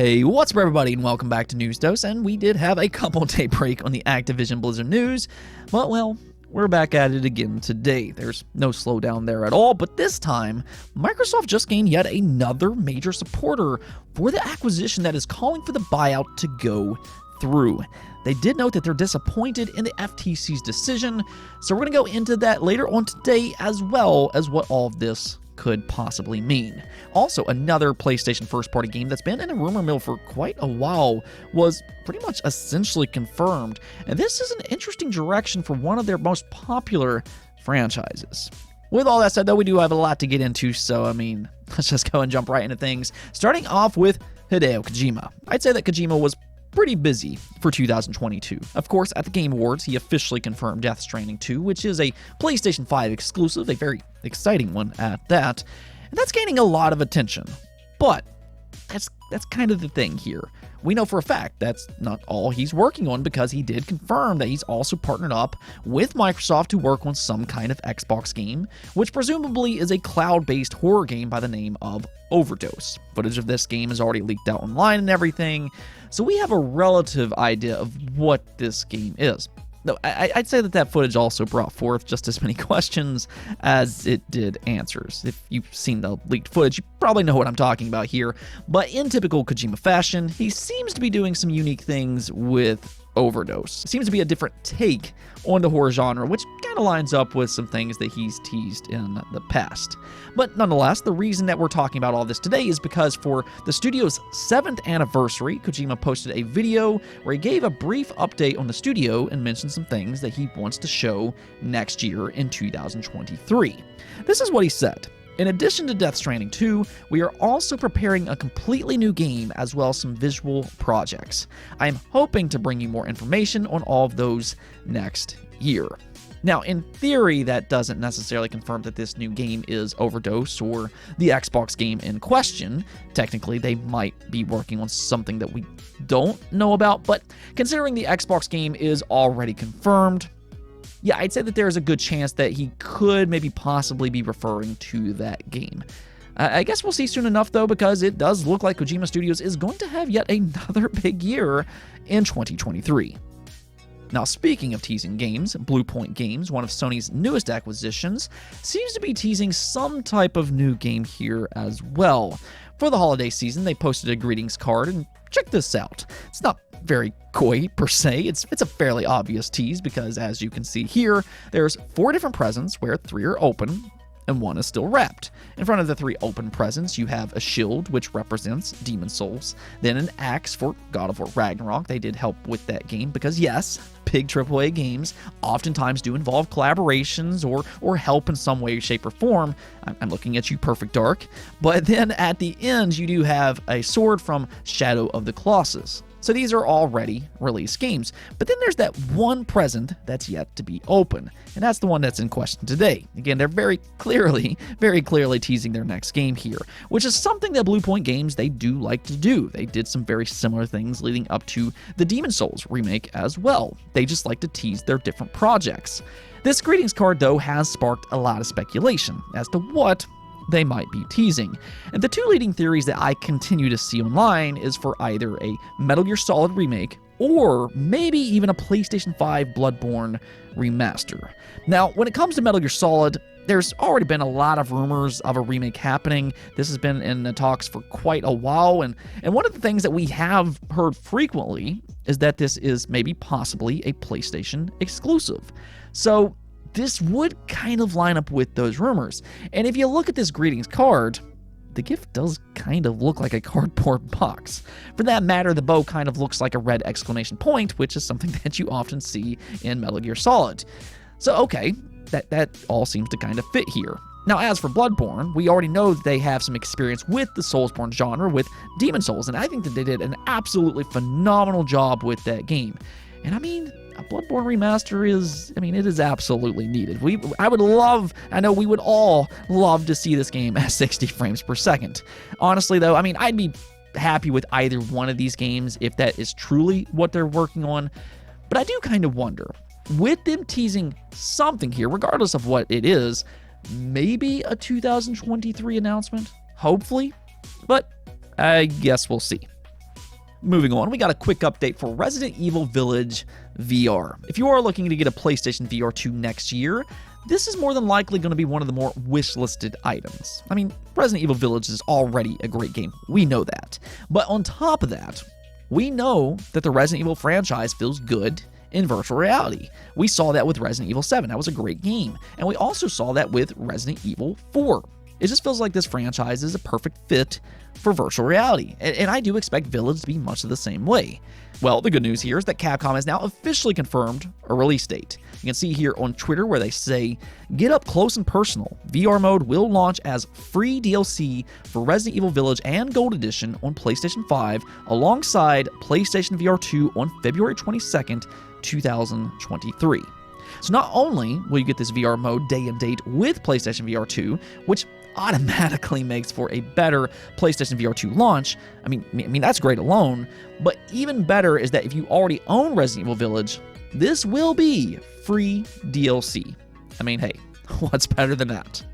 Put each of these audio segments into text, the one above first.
Hey, what's up everybody, and welcome back to News Dose. And we did have a couple-day break on the Activision Blizzard news, but well, we're back at it again today. There's no slowdown there at all, but this time, Microsoft just gained yet another major supporter for the acquisition that is calling for the buyout to go through. They did note that they're disappointed in the FTC's decision, so we're going to go into that later on today, as well as what all of this could possibly mean. Also, another PlayStation first-party game that's been in a rumor mill for quite a while was pretty much essentially confirmed, and this is an interesting direction for one of their most popular franchises. With all that said, though, we do have a lot to get into, so let's just go and jump right into things, starting off with Hideo Kojima. I'd say that Kojima was pretty busy for 2022. Of course, at the Game Awards, he officially confirmed Death Stranding 2, which is a PlayStation 5 exclusive, a very exciting one at that, and that's gaining a lot of attention. But that's kind of the thing here. We know for a fact that's not all he's working on, because he did confirm that he's also partnered up with Microsoft to work on some kind of Xbox game, which presumably is a cloud-based horror game by the name of Overdose. Footage of this game is already leaked out online and everything, so we have a relative idea of what this game is. Though I'd say that footage also brought forth just as many questions as it did answers. If you've seen the leaked footage, you probably know what I'm talking about here. But in typical Kojima fashion, he seems to be doing some unique things with Overdose. It seems to be a different take on the horror genre, which kind of lines up with some things that he's teased in the past. But nonetheless, the reason that we're talking about all this today is because for the studio's 7th anniversary, Kojima posted a video where he gave a brief update on the studio and mentioned some things that he wants to show next year in 2023. This is what he said. In addition to Death Stranding 2, we are also preparing a completely new game as well as some visual projects. I am hoping to bring you more information on all of those next year. Now, in theory, that doesn't necessarily confirm that this new game is Overdose or the Xbox game in question. Technically, they might be working on something that we don't know about, but considering the Xbox game is already confirmed, yeah, I'd say that there's a good chance that he could maybe possibly be referring to that game. I guess we'll see soon enough, though, because it does look like Kojima Studios is going to have yet another big year in 2023. Now, speaking of teasing games, Bluepoint Games, one of Sony's newest acquisitions, seems to be teasing some type of new game here as well. For the holiday season, they posted a greetings card, and check this out. It's not very coy per se, it's a fairly obvious tease because, as you can see here, there's 4 different presents where 3 are open and 1 is still wrapped. In front of the 3 open presents, you have a shield, which represents Demon Souls, then an axe for God of War Ragnarok. They did help with that game because, yes, big AAA games oftentimes do involve collaborations or help in some way, shape, or form. I'm looking at you, Perfect Dark. But then at the end, you do have a sword from Shadow of the Colossus. So these are already released games. But then there's that one present that's yet to be open, and that's the one that's in question today. Again, they're very clearly teasing their next game here, which is something that Bluepoint Games, they do like to do. They did some very similar things leading up to the Demon Souls remake as well. They just like to tease their different projects. This greetings card, though, has sparked a lot of speculation as to what they might be teasing. And the 2 leading theories that I continue to see online is for either a Metal Gear Solid remake or maybe even a PlayStation 5 Bloodborne remaster. Now, when it comes to Metal Gear Solid, there's already been a lot of rumors of a remake happening. This has been in the talks for quite a while, and one of the things that we have heard frequently is that this is maybe possibly a PlayStation exclusive. So this would kind of line up with those rumors. And if you look at this greetings card, the gift does kind of look like a cardboard box. For that matter, the bow kind of looks like a red exclamation point, which is something that you often see in Metal Gear Solid. So okay, that all seems to kind of fit here. Now, as for Bloodborne, we already know that they have some experience with the Soulsborne genre with Demon Souls, and I think that they did an absolutely phenomenal job with that game. And a Bloodborne remaster is, it is absolutely needed. I know we would all love to see this game at 60 frames per second. Honestly, though, I'd be happy with either one of these games if that is truly what they're working on. But I do kind of wonder, with them teasing something here, regardless of what it is, maybe a 2023 announcement? Hopefully. But I guess we'll see. Moving on, we got a quick update for Resident Evil Village VR. If you are looking to get a PlayStation VR 2 next year, this is more than likely going to be one of the more wish-listed items. I mean, Resident Evil Village is already a great game. We know that. But on top of that, we know that the Resident Evil franchise feels good in virtual reality. We saw that with Resident Evil 7. That was a great game. And we also saw that with Resident Evil 4. It just feels like this franchise is a perfect fit for virtual reality, and I do expect Village to be much the same way. Well, the good news here is that Capcom has now officially confirmed a release date. You can see here on Twitter where they say, "Get up close and personal. VR mode will launch as free DLC for Resident Evil Village and Gold Edition on PlayStation 5 alongside PlayStation VR 2 on February 22nd, 2023. So not only will you get this VR mode day and date with PlayStation VR 2, which automatically makes for a better PlayStation VR 2 launch. I mean that's great alone, but even better is that if you already own Resident Evil Village, this will be free DLC. I mean, hey, what's better than that?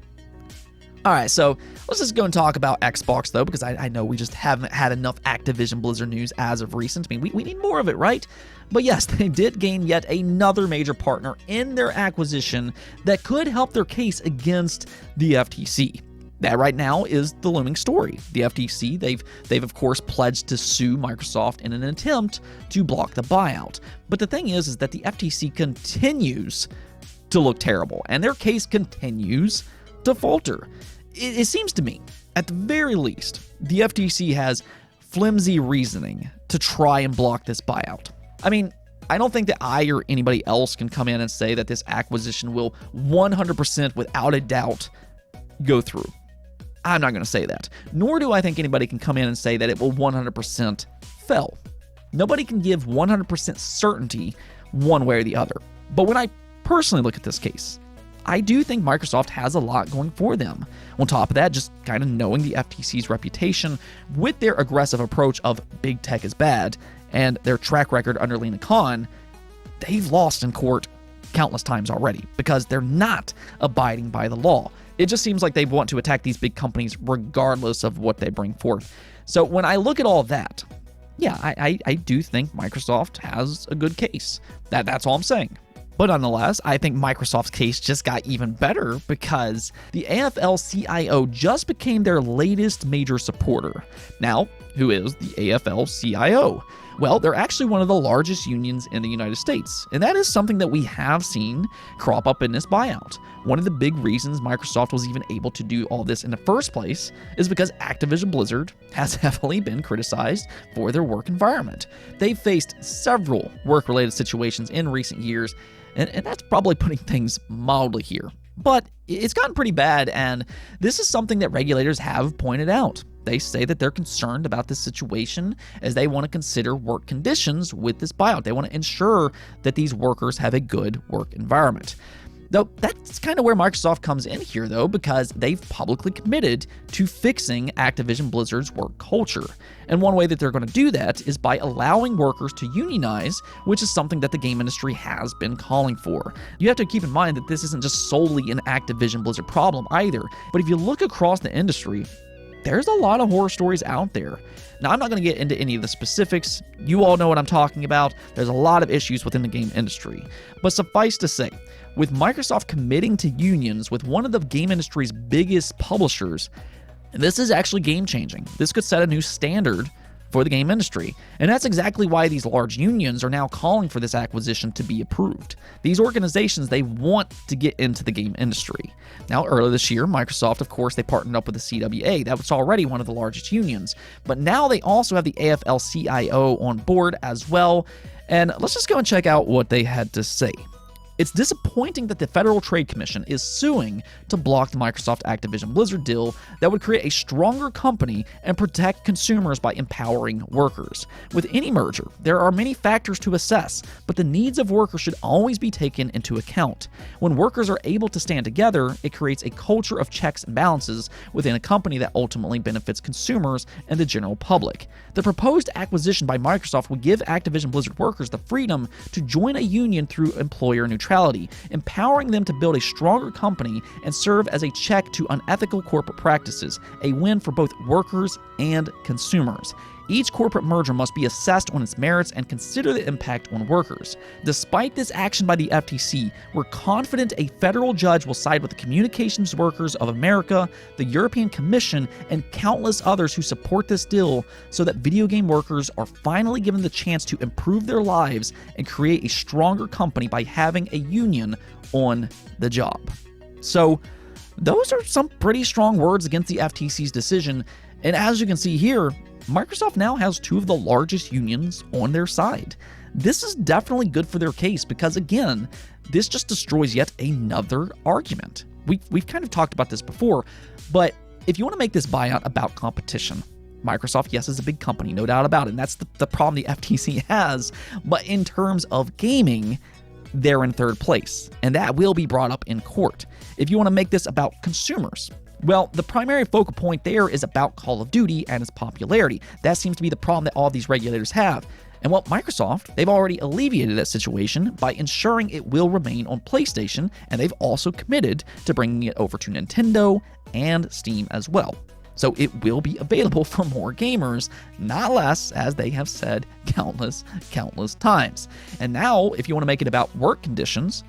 Alright, so let's just go and talk about Xbox, though, because I know we just haven't had enough Activision Blizzard news as of recent. I mean, we need more of it, right? But yes, they did gain yet another major partner in their acquisition that could help their case against the FTC. That right now is the looming story. The FTC, they've of course pledged to sue Microsoft in an attempt to block the buyout. But the thing is that the FTC continues to look terrible, and their case continues to falter. It seems to me, at the very least, the FTC has flimsy reasoning to try and block this buyout. I mean, I don't think that I or anybody else can come in and say that this acquisition will 100% without a doubt go through. I'm not going to say that. Nor do I think anybody can come in and say that it will 100% fail. Nobody can give 100% certainty one way or the other. But when I personally look at this case, I do think Microsoft has a lot going for them. On top of that, just kind of knowing the FTC's reputation with their aggressive approach of big tech is bad and their track record under Lena Khan, they've lost in court countless times already because they're not abiding by the law. It just seems like they want to attack these big companies regardless of what they bring forth. So when I look at all that, yeah, I do think Microsoft has a good case. That's all I'm saying. But nonetheless, I think Microsoft's case just got even better because the AFL-CIO just became their latest major supporter. Now, who is the AFL-CIO? Well, they're actually one of the largest unions in the United States, and that is something that we have seen crop up in this buyout. One of the big reasons Microsoft was even able to do all this in the first place is because Activision Blizzard has heavily been criticized for their work environment. They've faced several work-related situations in recent years, and that's probably putting things mildly here. But it's gotten pretty bad, and this is something that regulators have pointed out. They say that they're concerned about this situation as they want to consider work conditions with this buyout. They want to ensure that these workers have a good work environment. Though that's kind of where Microsoft comes in here, though, because they've publicly committed to fixing Activision Blizzard's work culture. And one way that they're going to do that is by allowing workers to unionize, which is something that the game industry has been calling for. You have to keep in mind that this isn't just solely an Activision Blizzard problem either, but if you look across the industry, there's a lot of horror stories out there. Now, I'm not going to get into any of the specifics. You all know what I'm talking about. There's a lot of issues within the game industry. But suffice to say, with Microsoft committing to unions with one of the game industry's biggest publishers, this is actually game-changing. This could set a new standard for the game industry. And that's exactly why these large unions are now calling for this acquisition to be approved. These organizations, they want to get into the game industry. Now, earlier this year, Microsoft, of course, they partnered up with the CWA. That was already one of the largest unions. But now they also have the AFL-CIO on board as well. And let's just go and check out what they had to say. It's disappointing that the Federal Trade Commission is suing to block the Microsoft Activision Blizzard deal that would create a stronger company and protect consumers by empowering workers. With any merger, there are many factors to assess, but the needs of workers should always be taken into account. When workers are able to stand together, it creates a culture of checks and balances within a company that ultimately benefits consumers and the general public. The proposed acquisition by Microsoft would give Activision Blizzard workers the freedom to join a union through employer neutrality, empowering them to build a stronger company and serve as a check to unethical corporate practices, a win for both workers and consumers. each corporate merger must be assessed on its merits and consider the impact on workers. Despite this action by the FTC, we're confident a federal judge will side with the Communications Workers of America, the European Commission, and countless others who support this deal so that video game workers are finally given the chance to improve their lives and create a stronger company by having a union on the job. So, those are some pretty strong words against the FTC's decision, and as you can see here, Microsoft now has two of the largest unions on their side. This is definitely good for their case because, again, this just destroys yet another argument. We've kind of talked about this before, but if you want to make this buyout about competition, Microsoft, yes, is a big company, no doubt about it, and that's the problem the FTC has, but in terms of gaming, they're in third place, and that will be brought up in court. If you want to make this about consumers, well, the primary focal point there is about Call of Duty and its popularity. That seems to be the problem that all these regulators have. And well, Microsoft, they've already alleviated that situation by ensuring it will remain on PlayStation, and they've also committed to bringing it over to Nintendo and Steam as well. So it will be available for more gamers, not less, as they have said countless times. And now, if you want to make it about work conditions,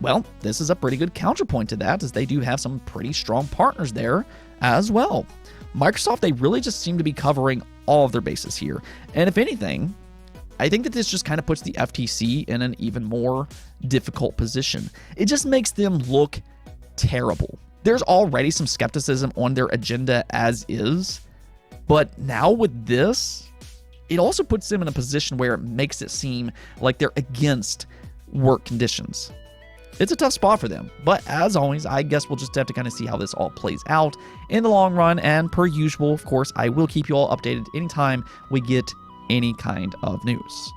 well, this is a pretty good counterpoint to that, as they do have some pretty strong partners there as well. Microsoft, they really just seem to be covering all of their bases here. And if anything, I think that this just kind of puts the FTC in an even more difficult position. It just makes them look terrible. There's already some skepticism on their agenda as is, but now with this, it also puts them in a position where it makes it seem like they're against work conditions. It's a tough spot for them, but as always, I guess we'll just have to kind of see how this all plays out in the long run, and per usual, of course, I will keep you all updated anytime we get any kind of news.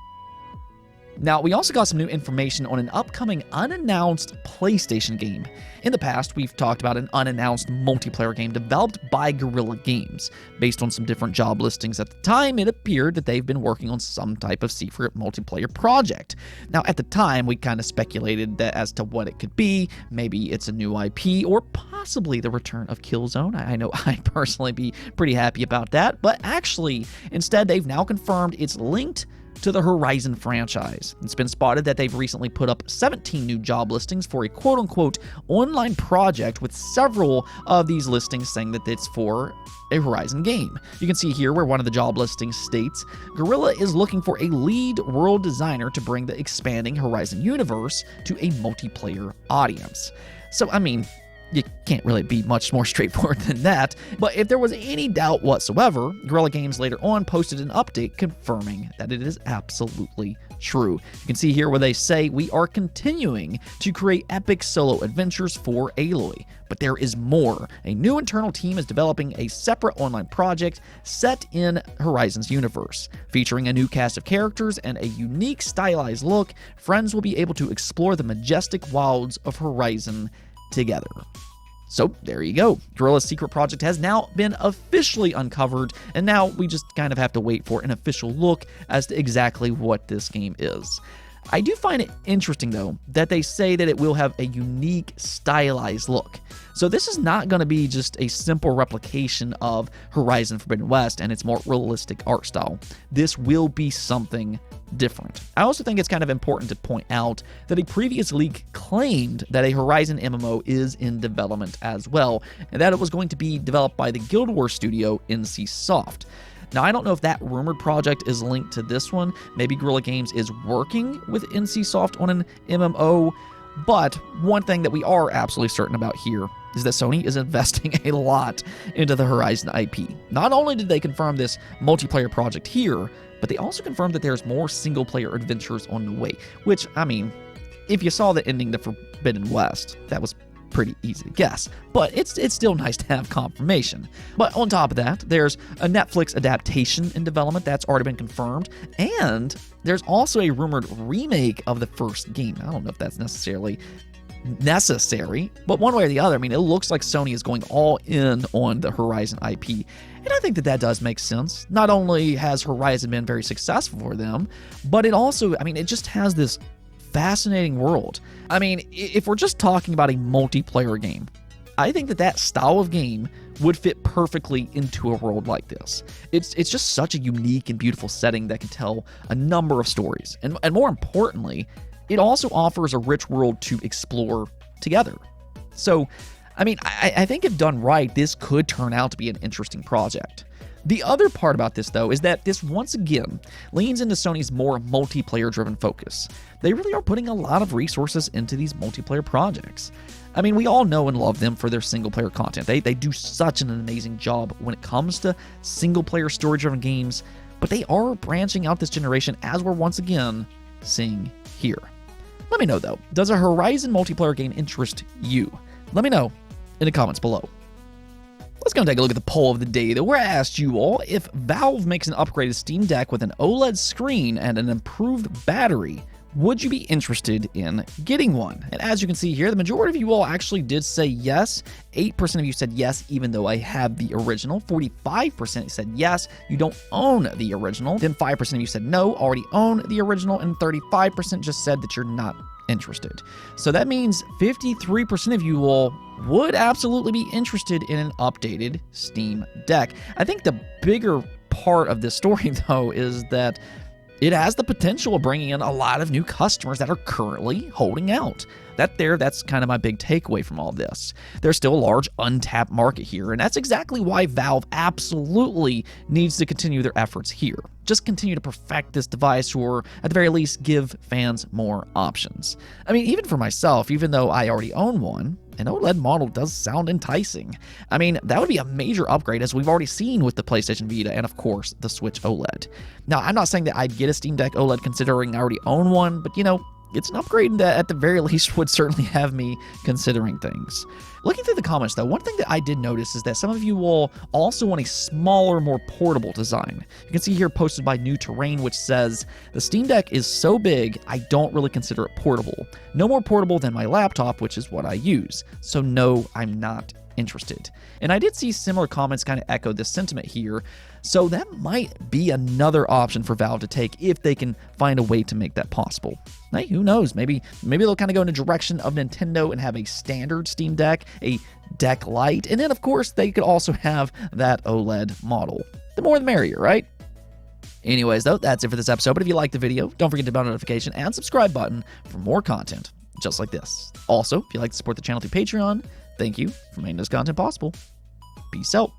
Now, we also got some new information on an upcoming unannounced PlayStation game. In the past, we've talked about an unannounced multiplayer game developed by Guerrilla Games. Based on some different job listings at the time, it appeared that they've been working on some type of secret multiplayer project. Now, at the time, we kind of speculated that as to what it could be. Maybe it's a new IP, or possibly the return of Killzone. I know I'd personally be pretty happy about that, but actually, instead, they've now confirmed it's linked to the Horizon franchise. It's been spotted that they've recently put up 17 new job listings for a quote-unquote online project, with several of these listings saying that it's for a Horizon game. You can see here where one of the job listings states, Guerrilla is looking for a lead world designer to bring the expanding Horizon universe to a multiplayer audience. So, I mean, you can't really be much more straightforward than that, but if there was any doubt whatsoever, Guerrilla Games later on posted an update confirming that it is absolutely true. You can see here where they say, we are continuing to create epic solo adventures for Aloy, but there is more. A new internal team is developing a separate online project set in Horizon's universe. Featuring a new cast of characters and a unique stylized look, friends will be able to explore the majestic wilds of Horizon together. So there you go. Guerrilla's secret project has now been officially uncovered, and now we just kind of have to wait for an official look as to exactly what this game is. I do find it interesting, though, that they say that it will have a unique, stylized look. So this is not going to be just a simple replication of Horizon Forbidden West and its more realistic art style. This will be something different. I also think it's kind of important to point out that a previous leak claimed that a Horizon MMO is in development as well, and that it was going to be developed by the Guild Wars studio NCSoft. Now, I don't know if that rumored project is linked to this one. Maybe Guerrilla Games is working with NCSoft on an MMO, but one thing that we are absolutely certain about here is that Sony is investing a lot into the Horizon IP. Not only did they confirm this multiplayer project here, but they also confirmed that there's more single-player adventures on the way, which, I mean, if you saw the ending to Forbidden West, that was pretty easy to guess, but it's still nice to have confirmation. But on top of that, there's a Netflix adaptation in development that's already been confirmed, and there's also a rumored remake of the first game. I don't know if that's necessarily necessary, but one way or the other, I mean, it looks like Sony is going all in on the Horizon IP, and I think that that does make sense. Not only has Horizon been very successful for them, but it also, I mean, it just has this fascinating world. I mean, if we're just talking about a multiplayer game, I think that that style of game would fit perfectly into a world like this. It's just such a unique and beautiful setting that can tell a number of stories. And more importantly, it also offers a rich world to explore together. So, I mean, I think if done right, this could turn out to be an interesting project. The other part about this, though, is that this once again leans into Sony's more multiplayer-driven focus. They really are putting a lot of resources into these multiplayer projects. I mean, we all know and love them for their single-player content. They do such an amazing job when it comes to single-player story-driven games, but they are branching out this generation, as we're once again seeing here. Let me know, though, does a Horizon multiplayer game interest you? Let me know in the comments below. Let's go and take a look at the poll of the day, where I asked you all, if Valve makes an upgraded Steam Deck with an OLED screen and an improved battery, would you be interested in getting one? And as you can see here, the majority of you all actually did say yes. 8% of you said yes, even though I have the original. 45% said yes, you don't own the original. Then 5% of you said no, already own the original. And 35% just said that you're not interested. So that means 53% of you all would absolutely be interested in an updated Steam Deck. I think the bigger part of this story, though, is that it has the potential of bringing in a lot of new customers that are currently holding out. That's kind of my big takeaway from all this. There's still a large untapped market here, and that's exactly why Valve absolutely needs to continue their efforts here. Just continue to perfect this device, or at the very least, give fans more options. I mean, even for myself, even though I already own one, an OLED model does sound enticing. I mean, that would be a major upgrade, as we've already seen with the PlayStation Vita and, of course, the Switch OLED. Now, I'm not saying that I'd get a Steam Deck OLED considering I already own one, but, you know, it's an upgrade that at the very least would certainly have me considering things. Looking through the comments, though, one thing that I did notice is that some of you will also want a smaller, more portable design. You can see here posted by New Terrain, which says, the Steam Deck is so big, I don't really consider it portable. No more portable than my laptop, which is what I use. So no, I'm not interested. And I did see similar comments kind of echo this sentiment here, so that might be another option for Valve to take if they can find a way to make that possible. Hey, who knows? Maybe they'll kind of go in the direction of Nintendo and have a standard Steam Deck, a Deck Lite, and then of course they could also have that OLED model. The more the merrier, right? Anyways, though, that's it for this episode, but if you liked the video, don't forget to hit the bell notification and subscribe button for more content just like this. Also, if you'd like to support the channel through Patreon, thank you for making this content possible. Peace out.